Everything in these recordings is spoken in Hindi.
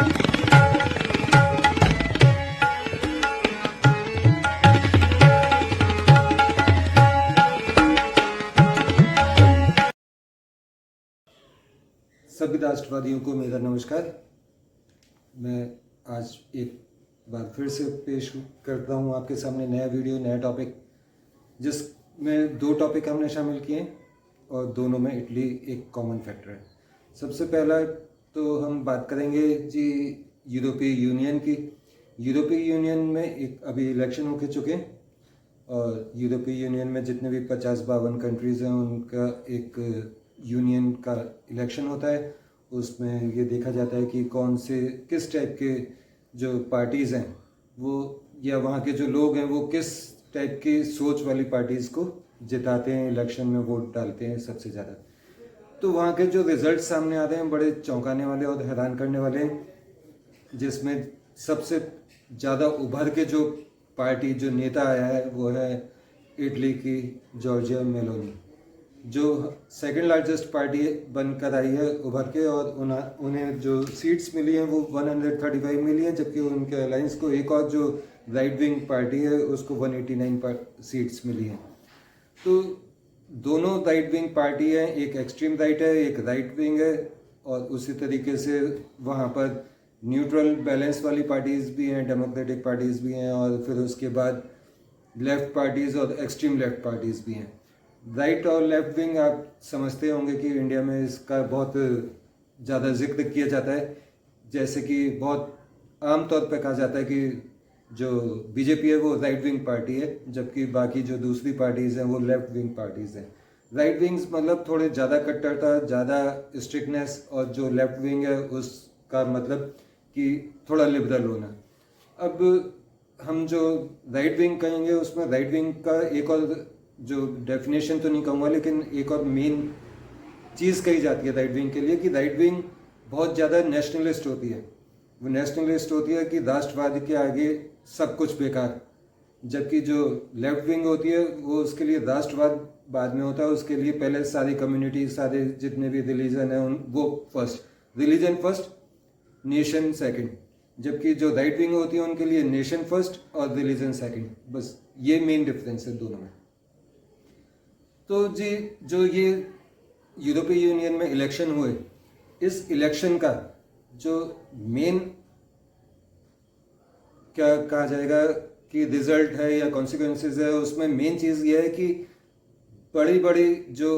सभी राष्ट्रवादियों को मेरा नमस्कार। मैं आज एक बार फिर से पेश करता हूँ आपके सामने नया वीडियो, नया टॉपिक, जिसमें दो टॉपिक हमने शामिल किए और दोनों में इटली एक कॉमन फैक्टर है। सबसे पहला तो हम बात करेंगे जी यूरोपीय यूनियन की। यूरोपीय यूनियन में एक अभी इलेक्शन हो चुके हैं और यूरोपीय यूनियन में जितने भी 50-52 कंट्रीज़ हैं उनका एक यूनियन का इलेक्शन होता है। उसमें ये देखा जाता है कि कौन से किस टाइप के जो पार्टीज़ हैं वो या वहाँ के जो लोग हैं वो किस टाइप की सोच वाली पार्टीज़ को जिताते हैं, इलेक्शन में वोट डालते हैं सबसे ज़्यादा। तो वहाँ के जो रिज़ल्ट सामने आते हैं बड़े चौंकाने वाले और हैरान करने वाले हैं, जिसमें सबसे ज़्यादा उभर के जो पार्टी जो नेता आया है वो है इटली की जॉर्जिया मेलोनी, जो सेकंड लार्जेस्ट पार्टी बनकर आई है उभर के, और उन्हें जो सीट्स मिली हैं वो 135 मिली हैं, जबकि उनके अलायंस को एक और जो राइट विंग पार्टी है उसको 189 सीट्स मिली हैं। तो दोनों राइट विंग पार्टी है, एक एक्सट्रीम राइट है, एक राइट विंग है, और उसी तरीके से वहाँ पर न्यूट्रल बैलेंस वाली पार्टीज़ भी हैं, डेमोक्रेटिक पार्टीज़ भी हैं, और फिर उसके बाद लेफ़्ट पार्टीज़ और एक्सट्रीम लेफ़्ट पार्टीज़ भी हैं। राइट और लेफ्ट विंग आप समझते होंगे कि इंडिया में इसका बहुत ज़्यादा जिक्र किया जाता है, जैसे कि बहुत आम तौर पे कहा जाता है कि जो बीजेपी है वो राइट विंग पार्टी है, जबकि बाकी जो दूसरी पार्टीज़ हैं वो लेफ्ट विंग पार्टीज़ हैं। राइट विंग्स मतलब थोड़े ज़्यादा कट्टरता, ज़्यादा स्ट्रिक्टनेस, और जो लेफ्ट विंग है उसका मतलब कि थोड़ा लिबरल होना। अब हम जो राइट विंग कहेंगे उसमें राइट विंग का एक और जो डेफिनेशन तो नहीं कहूँगा, लेकिन एक और मेन चीज़ कही जाती है राइट विंग के लिए कि राइट विंग बहुत ज़्यादा नेशनलिस्ट होती है। वो नेशनलिस्ट होती है कि राष्ट्रवाद के आगे सब कुछ बेकार, जबकि जो लेफ्ट विंग होती है वो उसके लिए राष्ट्रवाद बाद में होता है, उसके लिए पहले सारी कम्युनिटी, सारे जितने भी रिलीजन है वो first, religion first, nation second, जबकि जो राइट विंग होती है उनके लिए नेशन फर्स्ट और रिलीजन सेकंड। बस ये मेन डिफरेंस है दोनों में। तो जी जो ये यूरोपीय यूनियन में इलेक्शन हुए, इस इलेक्शन का जो मेन क्या कहा जाएगा कि रिजल्ट है या कॉन्सिक्वेंसेस है, उसमें मेन चीज़ ये है कि बड़ी बड़ी जो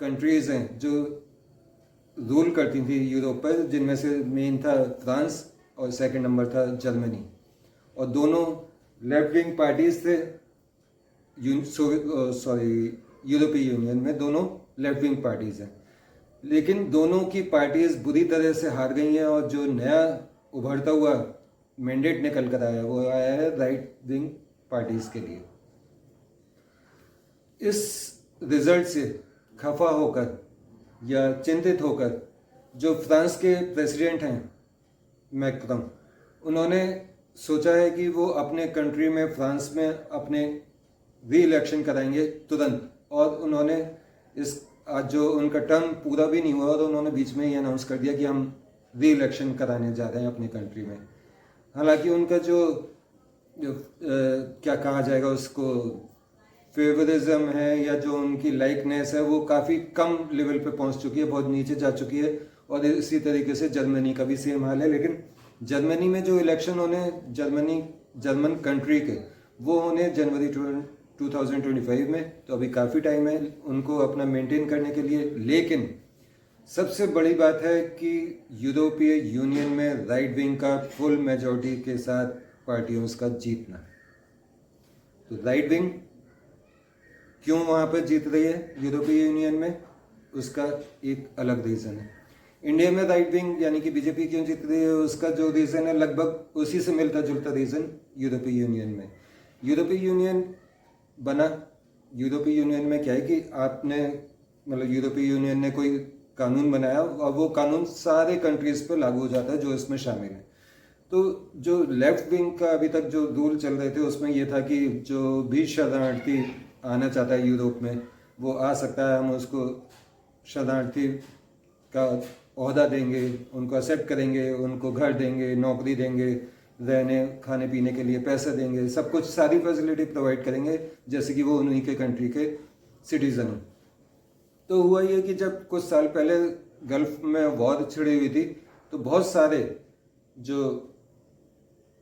कंट्रीज़ हैं जो रूल करती थी यूरोप पर, जिनमें से मेन था फ्रांस और सेकंड नंबर था जर्मनी, और दोनों लेफ्ट विंग पार्टीज थे। यूरोपीय यूनियन में दोनों लेफ्ट विंग पार्टीज हैं, लेकिन दोनों की पार्टीज बुरी तरह से हार गई हैं, और जो नया उभरता हुआ मैंडेट निकल कर आया वो आया है राइट विंग पार्टीज के लिए। इस रिजल्ट से खफा होकर या चिंतित होकर जो फ्रांस के प्रेसिडेंट हैं मैक्रोन, उन्होंने सोचा है कि वो अपने कंट्री में, फ्रांस में अपने री इलेक्शन कराएंगे तुरंत, और उन्होंने इस आज जो उनका टर्म पूरा भी नहीं हुआ और उन्होंने बीच में ही अनाउंस कर दिया कि हम री इलेक्शन कराने जा रहे हैं अपनी कंट्री में। हालांकि उनका जो क्या कहा जाएगा उसको फेवरिज्म है या जो उनकी लाइकनेस है वो काफ़ी कम लेवल पे पहुंच चुकी है, बहुत नीचे जा चुकी है, और इसी तरीके से जर्मनी का भी सेम हाल है। लेकिन जर्मनी में जो इलेक्शन होने जर्मन कंट्री के वो होने जनवरी 2025 में, तो अभी काफ़ी टाइम है उनको अपना मेंटेन करने के लिए। लेकिन सबसे बड़ी बात है कि यूरोपीय यूनियन में राइट विंग का फुल मेजॉरिटी के साथ पार्टियों का जीतना। तो राइट विंग क्यों वहाँ पर जीत रही है यूरोपीय यूनियन में, उसका एक अलग रीज़न है। इंडिया में राइट विंग यानी कि बीजेपी क्यों जीत रही है, उसका जो रीज़न है लगभग उसी से मिलता जुलता रीज़न यूरोपीय यूनियन में। यूरोपीय यूनियन बना, यूरोपीय यूनियन में क्या है कि आपने मतलब यूरोपीय यूनियन ने कोई कानून बनाया और वो कानून सारे कंट्रीज़ पर लागू हो जाता है जो इसमें शामिल है। तो जो लेफ्ट विंग का अभी तक जो रूल चल रहे थे उसमें ये था कि जो भी शरणार्थी आना चाहता है यूरोप में वो आ सकता है, हम उसको शरणार्थी का ओहदा देंगे, उनको एक्सेप्ट करेंगे, उनको घर देंगे, नौकरी देंगे, रहने खाने पीने के लिए पैसे देंगे, सब कुछ सारी फैसिलिटी प्रोवाइड करेंगे जैसे कि वो उन्हीं के कंट्री के सिटीज़न हैं। तो हुआ ये कि जब कुछ साल पहले गल्फ में वॉर छिड़ी हुई थी तो बहुत सारे जो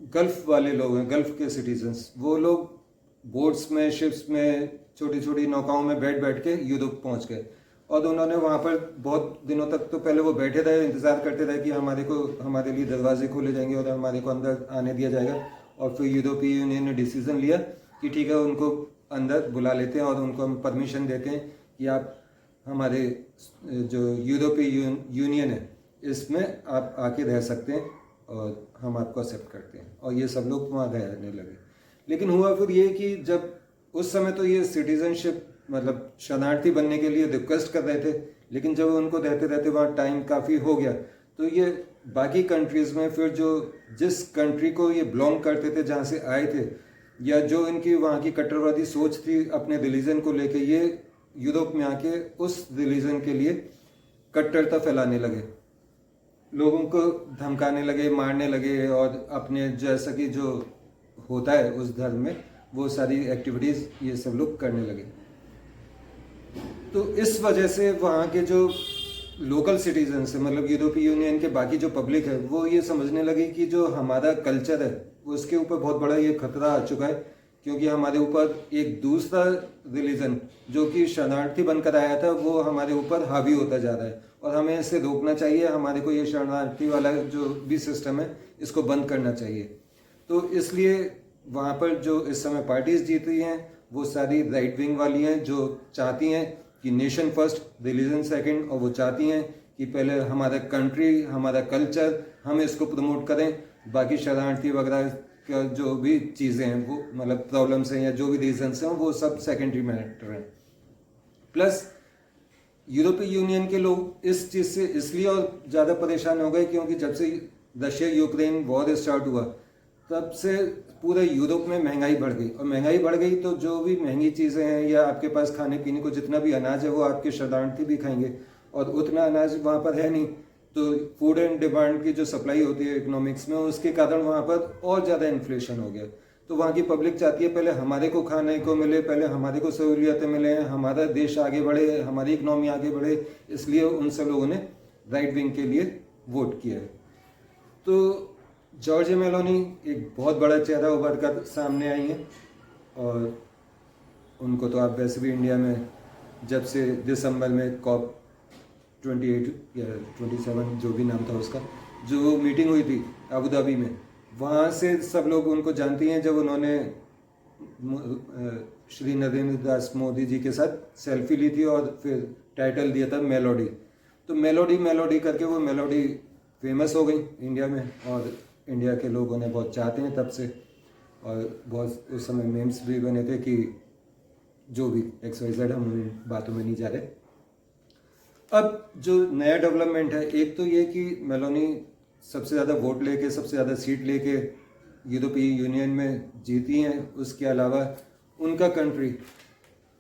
गल्फ वाले लोग हैं, गल्फ के सिटीजन्स, वो लोग बोट्स में, शिप्स में, छोटी छोटी नौकाओं में बैठ बैठ के यूरोप पहुंच गए और उन्होंने वहाँ पर बहुत दिनों तक तो पहले वो बैठे रहे, इंतज़ार करते रहे कि हमारे लिए दरवाजे खोले जाएंगे और हमारे को अंदर आने दिया जाएगा। और फिर यूरोपीय यूनियन ने डिसीज़न लिया कि ठीक है, उनको अंदर बुला लेते हैं और उनको हम परमिशन देते हैं कि आप हमारे जो यूरोपीय यूनियन है इसमें आप आके रह सकते हैं और हम आपको एक्सेप्ट करते हैं। और ये सब लोग वहाँ रहने लगे। लेकिन हुआ फिर ये कि जब उस समय तो ये सिटीजनशिप मतलब शरणार्थी बनने के लिए रिक्वेस्ट कर रहे थे, लेकिन जब उनको रहते रहते वहाँ टाइम काफ़ी हो गया तो ये बाकी कंट्रीज़ में फिर जो जिस कंट्री को ये बिलोंग करते थे, जहाँ से आए थे, या जो इनकी वहाँ की कट्टरवादी सोच थी अपने रिलीजन को लेके, ये यूरोप में आके उस रिलीजन के लिए कट्टरता फैलाने लगे, लोगों को धमकाने लगे, मारने लगे और अपने जैसा कि जो होता है उस धर्म में वो सारी एक्टिविटीज़ ये सब लोग करने लगे। तो इस वजह से वहाँ के जो लोकल सिटीजन्स है, मतलब यूरोपीय यूनियन के बाकी जो पब्लिक है, वो ये समझने लगी कि जो हमारा कल्चर है उसके ऊपर बहुत बड़ा ये खतरा आ चुका है, क्योंकि हमारे ऊपर एक दूसरा रिलीजन जो कि शरणार्थी बनकर आया था वो हमारे ऊपर हावी होता जा रहा है और हमें इसे रोकना चाहिए। हमारे को ये शरणार्थी वाला जो भी सिस्टम है इसको बंद करना चाहिए। तो इसलिए वहाँ पर जो इस समय पार्टीज जीत रही हैं वो सारी राइट विंग वाली हैं, जो चाहती हैं कि नेशन फर्स्ट, रिलीजन सेकंड, और वो चाहती हैं कि पहले हमारा कंट्री, हमारा कल्चर, हम इसको प्रमोट करें, बाकी शरणार्थी वगैरह का जो भी चीज़ें हैं वो मतलब प्रॉब्लम्स हैं या जो भी रीजन्स हैं वो सब सेकेंडरी मैटर हैं। प्लस यूरोपीय यूनियन के लोग इस चीज़ से इसलिए और ज़्यादा परेशान हो गए क्योंकि जब से रशिया यूक्रेन वॉर स्टार्ट हुआ तब से पूरे यूरोप में महंगाई बढ़ गई, और महंगाई बढ़ गई तो जो भी महंगी चीज़ें हैं या आपके पास खाने पीने को जितना भी अनाज है वो आपके शरणार्थी भी खाएंगे, और उतना अनाज वहाँ पर है नहीं। तो फूड एंड डिमांड की जो सप्लाई होती है इकोनॉमिक्स में, उसके कारण वहाँ पर और ज़्यादा इन्फ्लेशन हो गया। तो वहाँ की पब्लिक चाहती है पहले हमारे को खाने को मिले, पहले हमारे को सहूलियतें मिले, हमारा देश आगे बढ़े, हमारी इकनॉमी आगे बढ़े, इसलिए उन सब लोगों ने राइट विंग के लिए वोट किया है। तो जॉर्जिया मेलोनी एक बहुत बड़ा चेहरा उभर कर सामने आई हैं, और उनको तो आप वैसे भी इंडिया में जब से दिसंबर में COP 28 या 27 जो भी नाम था उसका, जो मीटिंग हुई थी अबू धाबी में, वहाँ से सब लोग उनको जानती हैं। जब उन्होंने श्री नरेंद्र दास मोदी जी के साथ सेल्फी ली थी और फिर टाइटल दिया था मेलोडी, तो मेलोडी मेलोडी करके वो मेलोडी फेमस हो गई इंडिया में, और इंडिया के लोग उन्हें बहुत चाहते हैं तब से, और बहुत उस समय मेम्स भी बने थे कि जो भी XYZ, हम उन बातों में नहीं जा रहे। अब जो नया डेवलपमेंट है, एक तो ये कि मेलोनी सबसे ज़्यादा वोट लेके, सबसे ज़्यादा सीट लेके यूरोपीय यूनियन में जीती हैं। उसके अलावा उनका कंट्री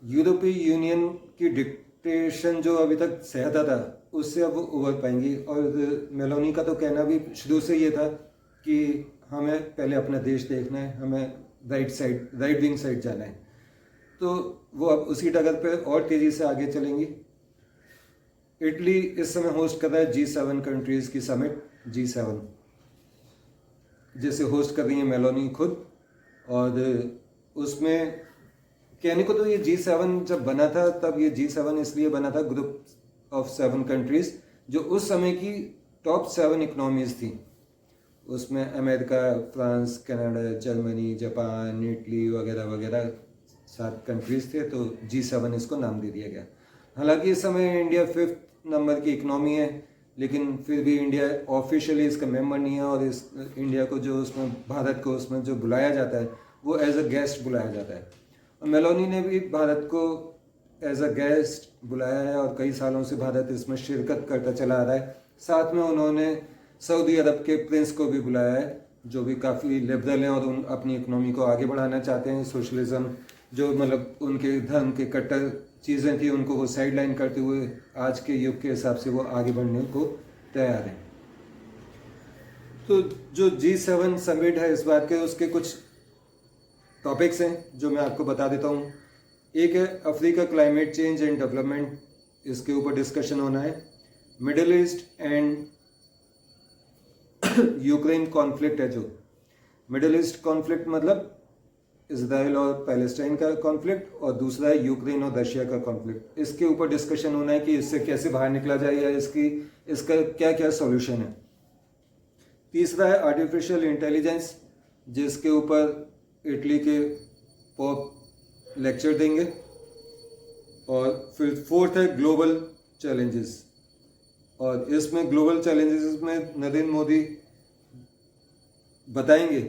यूरोपीय यूनियन की डिक्टेशन जो अभी तक सहता था उससे अब उभर पाएंगी। और मेलोनी का तो कहना भी शुरू से ये था कि हमें पहले अपना देश देखना है, हमें राइट विंग साइड जाना है। तो वो अब उसी डगर पे और तेज़ी से आगे चलेंगी। इटली इस समय होस्ट कर रहा है G7 कंट्रीज़ की समिट, G7, जिसे होस्ट कर रही है मेलोनी खुद। और उसमें कहने को तो ये G7 जब बना था तब ये G7 इसलिए बना था, ग्रुप ऑफ 7 कंट्रीज़ जो उस समय की टॉप 7 इकनॉमीज़ थी। उसमें America, France, Canada, Germany, Japan, Italy वगैरह वगैरह 7 कंट्रीज़ थे, तो G7 इसको नाम दे दिया गया। हालांकि इस समय इंडिया 5th नंबर की इकनॉमी है, लेकिन फिर भी इंडिया ऑफिशियली इसका मेंबर नहीं है, और इस इंडिया को जो उसमें भारत को उसमें जो बुलाया जाता है वो एज अ गेस्ट बुलाया जाता है। और मेलोनी ने भी भारत को एज अ गेस्ट बुलाया है और कई सालों से भारत इसमें शिरकत करता चला आ रहा है। साथ में उन्होंने सऊदी अरब के प्रिंस को भी बुलाया है, जो भी काफ़ी लिबरल हैं और उन अपनी इकनॉमी को आगे बढ़ाना चाहते हैं। सोशलिज्म जो मतलब उनके धर्म के कट्टर चीज़ें थी उनको वो साइड लाइन करते हुए आज के युग के हिसाब से वो आगे बढ़ने को तैयार हैं। तो जो G7 समिट है इस बार के, उसके कुछ टॉपिक्स हैं जो मैं आपको बता देता हूँ। एक है Africa climate change and development, इसके ऊपर डिस्कशन होना है। Middle east and Ukraine conflict है, जो मिडिल ईस्ट कॉन्फ्लिक्ट मतलब इसराइल और पैलेस्टाइन का कॉन्फ्लिक्ट, और दूसरा है यूक्रेन और रशिया का कॉन्फ्लिक्ट। इसके ऊपर डिस्कशन होना है कि इससे कैसे बाहर निकला जाए या इसका क्या क्या सॉल्यूशन है। तीसरा है आर्टिफिशियल इंटेलिजेंस, जिसके ऊपर इटली के पॉप लेक्चर देंगे। और फिर फोर्थ है ग्लोबल चैलेंजेस, और इसमें ग्लोबल चैलेंजेस में नरेंद्र मोदी बताएंगे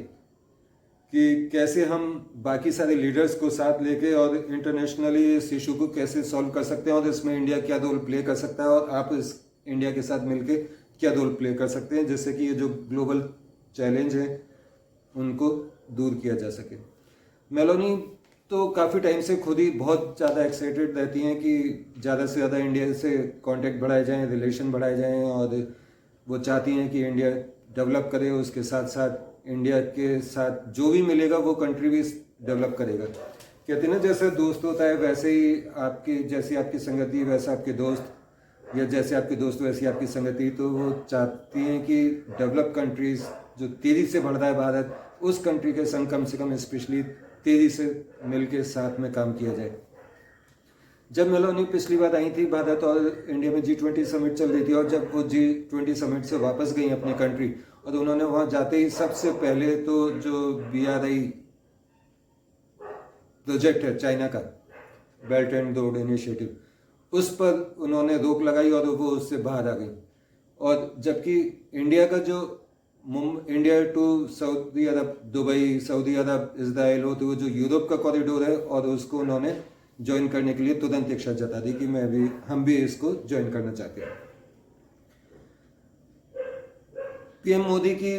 कि कैसे हम बाकी सारे लीडर्स को साथ लेके और इंटरनेशनली इस इशू को कैसे सॉल्व कर सकते हैं, और इसमें इंडिया क्या रोल प्ले कर सकता है, और आप इस इंडिया के साथ मिलके क्या रोल प्ले कर सकते हैं, जिससे कि ये जो ग्लोबल चैलेंज है उनको दूर किया जा सके। मेलोनी तो काफ़ी टाइम से खुद ही बहुत ज़्यादा एक्साइटेड रहती हैं कि ज़्यादा से ज़्यादा इंडिया से कांटेक्ट बढ़ाए जाएं, रिलेशन बढ़ाए जाएं, और वो चाहती हैं कि इंडिया डेवलप करे, उसके साथ साथ इंडिया के साथ जो भी मिलेगा वो कंट्री भी डेवलप करेगा। कहते हैं ना, जैसे दोस्त होता है वैसे ही जैसी आपकी संगति वैसा आपके दोस्त, या जैसे आपके दोस्त वैसी आपकी संगति। तो वो चाहती हैं कि डेवलप कंट्रीज जो तेज़ी से बढ़ रहा है भारत, उस कंट्री के संग कम से कम स्पेशली तेज़ी से मिलके साथ में काम किया जाए। जब मेलोनी पिछली बार आई थी भारत और इंडिया में G20 समिट चल रही थी, और जब वो G20 समिट से वापस गई अपनी कंट्री, और उन्होंने वहाँ जाते ही सबसे पहले तो जो BRI प्रोजेक्ट है चाइना का, बेल्ट एंड रोड इनिशिएटिव, उस पर उन्होंने रोक लगाई और वो उससे बाहर आ गई। और जबकि इंडिया का जो India to Saudi Arab, Dubai, Saudi Arab, Israel होते हुए जो यूरोप का कॉरिडोर है, और उसको उन्होंने ज्वाइन करने के लिए तुरंत इच्छा जता दी कि हम भी इसको ज्वाइन करना चाहते हैं। पीएम मोदी की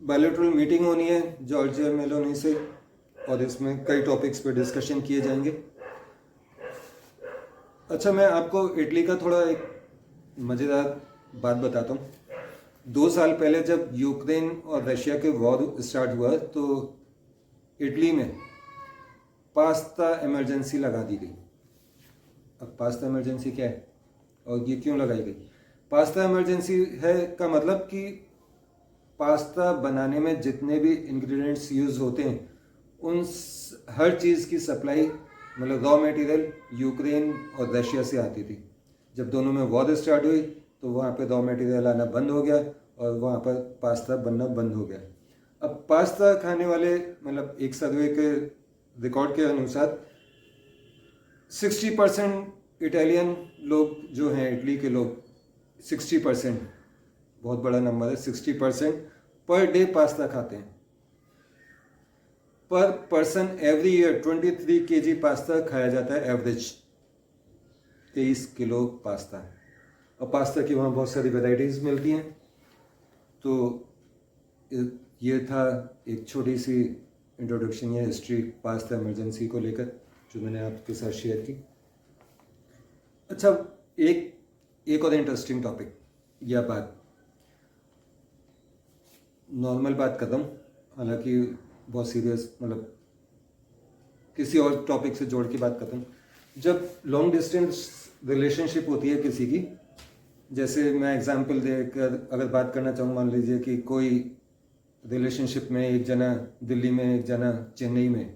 बायलैटरल मीटिंग होनी है जॉर्जिया मेलोनी से, और इसमें कई टॉपिक्स पे डिस्कशन किए जाएंगे। अच्छा, मैं आपको इटली का थोड़ा एक मज़ेदार बात बताता हूँ। 2 साल पहले जब यूक्रेन और रशिया के वॉर स्टार्ट हुआ, तो इटली में पास्ता इमरजेंसी लगा दी गई। अब पास्ता इमरजेंसी क्या है और ये क्यों लगाई गई? पास्ता इमरजेंसी है का मतलब कि पास्ता बनाने में जितने भी इंग्रेडिएंट्स यूज़ होते हैं, उन हर चीज़ की सप्लाई, मतलब रॉ मटेरियल यूक्रेन और रशिया से आती थी। जब दोनों में वॉर स्टार्ट हुई तो वहाँ पे रॉ मटेरियल आना बंद हो गया और वहाँ पर पास्ता बनना बंद हो गया। अब पास्ता खाने वाले, मतलब एक सर्वे के रिकॉर्ड के अनुसार 60% इटालियन लोग जो हैं, इटली के लोग 60%, बहुत बड़ा नंबर है, 60% पर डे पास्ता खाते हैं। पर person every year 23 kg pasta खाया जाता है, एवरेज 23 किलो पास्ता। और पास्ता की वहाँ बहुत सारी वेराइटीज़ मिलती हैं। तो ये था एक छोटी सी इंट्रोडक्शन या हिस्ट्री पास्ता इमरजेंसी को लेकर, जो मैंने आपके साथ शेयर की। अच्छा, एक और इंटरेस्टिंग टॉपिक या बात, नॉर्मल बात कर रहा हूँ, हालांकि बहुत सीरियस, मतलब किसी और टॉपिक से जोड़ के बात करता हूँ। जब लॉन्ग डिस्टेंस रिलेशनशिप होती है किसी की, जैसे मैं एग्जांपल देकर अगर बात करना चाहूँ, मान लीजिए कि कोई रिलेशनशिप में एक जना दिल्ली में, एक जना चेन्नई में,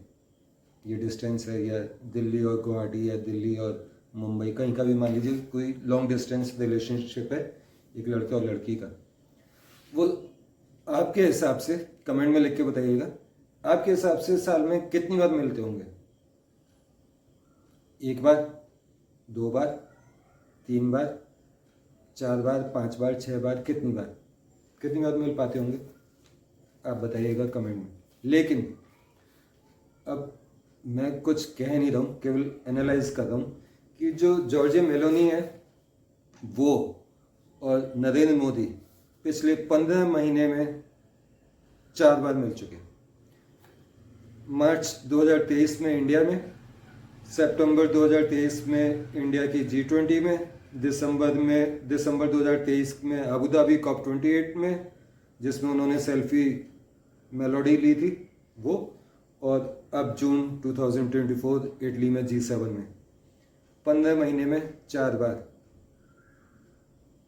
ये डिस्टेंस है, या दिल्ली और गुवाहाटी या दिल्ली और मुंबई, कहीं का भी मान लीजिए कोई लॉन्ग डिस्टेंस रिलेशनशिप है एक लड़के और लड़की का। वो आपके हिसाब से कमेंट में लिख के बताइएगा, आपके हिसाब से साल में कितनी बार मिलते होंगे? 1 बार, 2 बार, 3 बार, 4 बार, 5 बार, 6 बार, कितनी बार मिल पाते होंगे? आप बताइएगा कमेंट में। लेकिन अब मैं कुछ कह नहीं रहा हूँ, केवल एनालाइज कर रहा हूँ कि जो जॉर्जिया मेलोनी है वो और नरेंद्र मोदी पिछले 15 महीने में 4 बार मिल चुके। मार्च 2023 में इंडिया में, सितंबर 2023 में इंडिया की G20 में, दिसंबर 2023 में अबू धाबी COP28 में, जिसमें उन्होंने सेल्फी मेलोडी ली थी वो, और अब जून 2024 इटली में G7 में 15 महीने में 4 बार।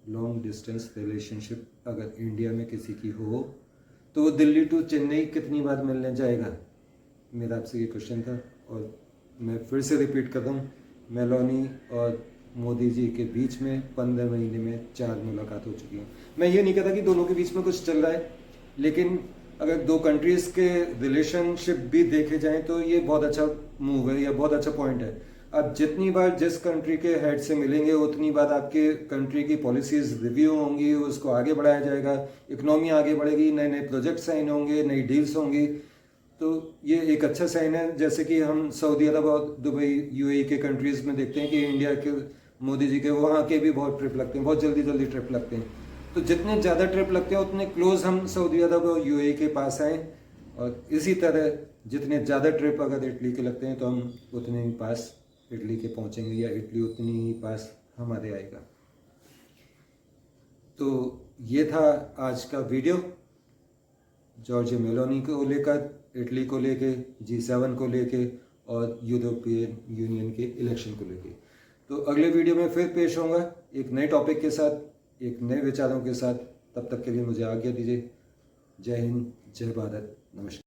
लॉन्ग डिस्टेंस रिलेशनशिप अगर इंडिया में किसी की हो तो वो दिल्ली टू चेन्नई कितनी बार मिलने जाएगा, मेरा आपसे ये क्वेश्चन था। और मैं फिर से रिपीट कर रहा हूँ, मेलोनी और मोदी जी के बीच में 15 महीने में 4 मुलाकात हो चुकी है। मैं ये नहीं कहता कि दोनों के बीच में कुछ चल रहा है, लेकिन अगर दो कंट्रीज़ के रिलेशनशिप भी देखे जाएं तो ये बहुत अच्छा मूव है या बहुत अच्छा पॉइंट है। आप जितनी बार जिस कंट्री के हेड से मिलेंगे उतनी बार आपके कंट्री की पॉलिसीज़ रिव्यू होंगी, उसको आगे बढ़ाया जाएगा, इकनॉमी आगे बढ़ेगी, नए नए प्रोजेक्ट साइन होंगे, नई डील्स होंगी। तो ये एक अच्छा साइन है। जैसे कि हम सऊदी अरब और दुबई UAE के कंट्रीज़ में देखते हैं कि इंडिया के मोदी जी के वहाँ के भी बहुत ट्रिप लगते हैं, बहुत जल्दी जल्दी ट्रिप लगते हैं। तो जितने ज़्यादा ट्रिप लगते हैं उतने क्लोज हम सऊदी अरब और UAE के पास आएँ, और इसी तरह जितने ज़्यादा ट्रिप अगर इटली के लगते हैं तो हम उतने ही पास इटली के पहुँचेंगे, या इटली उतनी ही पास हमारे आएगा। तो ये था आज का वीडियो, जॉर्जिया मेलोनी को लेकर, इटली को लेके, G7 को लेके, और यूरोपियन यूनियन के इलेक्शन को लेके। तो अगले वीडियो में फिर पेश होऊंगा एक नए टॉपिक के साथ, एक नए विचारों के साथ। तब तक के लिए मुझे आज्ञा दीजिए। जय हिंद, जय भारत, नमस्कार।